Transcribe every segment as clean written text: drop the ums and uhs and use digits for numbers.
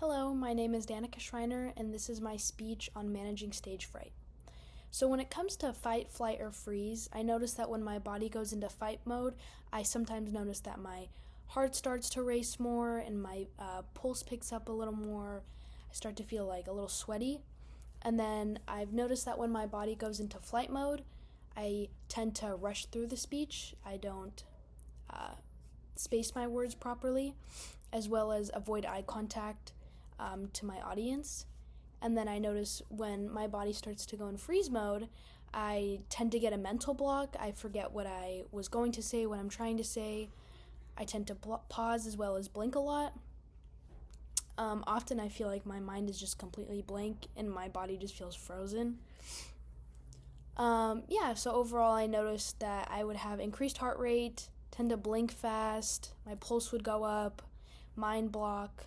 Hello, my name is Danica Schreiner, and this is my speech on managing stage fright. So, when it comes to fight, flight, or freeze, I notice that when my body goes into fight mode, I sometimes notice that my heart starts to race more and my pulse picks up a little more. I start to feel like a little sweaty. And then I've noticed that when my body goes into flight mode, I tend to rush through the speech. I don't space my words properly, as well as avoid eye contact to my audience. And then I notice when my body starts to go in freeze mode, I tend to get a mental block. I forget what I was going to say, what I'm trying to say. I tend to pause as well as blink a lot. Often I feel like my mind is just completely blank and my body just feels frozen. So overall I noticed that I would have increased heart rate, tend to blink fast, my pulse would go up, mind block.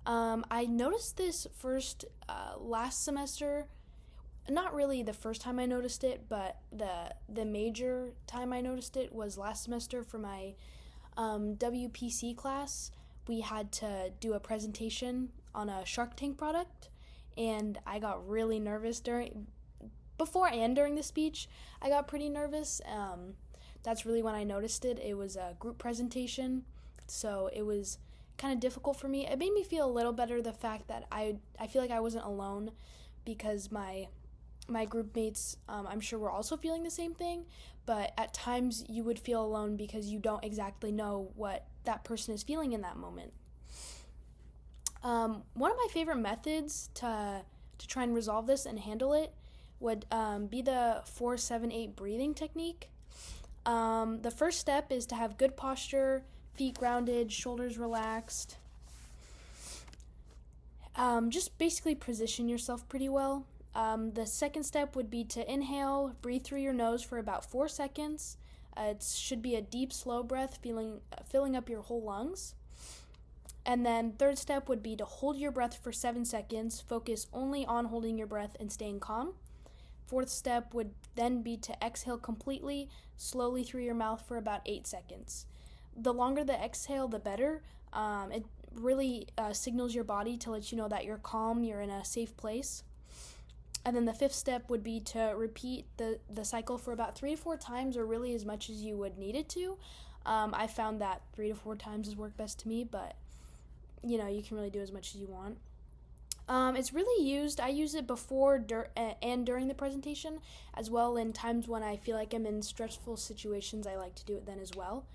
I noticed this first last semester. Not really the first time I noticed it, but the major time I noticed it was last semester for my WPC class. We had to do a presentation on a Shark Tank product, and I got really nervous before and during the speech. I got pretty nervous. That's really when I noticed it. It was a group presentation, so it was kind of difficult for me. It made me feel a little better, the fact that I feel like I wasn't alone, because my group mates, I'm sure, were also feeling the same thing, but at times you would feel alone because you don't exactly know what that person is feeling in that moment. One of my favorite methods to try and resolve this and handle it would be the 4-7-8 breathing technique. The first step is to have good posture, feet grounded, shoulders relaxed. Just basically position yourself pretty well. The second step would be to inhale, breathe through your nose for about 4 seconds. It should be a deep, slow breath, filling up your whole lungs. And then third step would be to hold your breath for 7 seconds. Focus only on holding your breath and staying calm. Fourth step would then be to exhale completely, slowly through your mouth for about 8 seconds. The longer the exhale, the better. It really signals your body to let you know that you're calm, you're in a safe place. And then the fifth step would be to repeat the cycle for about 3 to 4 times, or really as much as you would need it to. I found that 3 to 4 times has worked best to me, but you can really do as much as you want. It's really used. I use it before and during the presentation, as well in times when I feel like I'm in stressful situations. I like to do it then as well.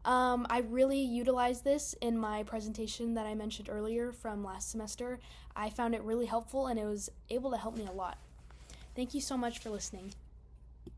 I really utilized this in my presentation that I mentioned earlier from last semester. I found it really helpful, and it was able to help me a lot. Thank you so much for listening.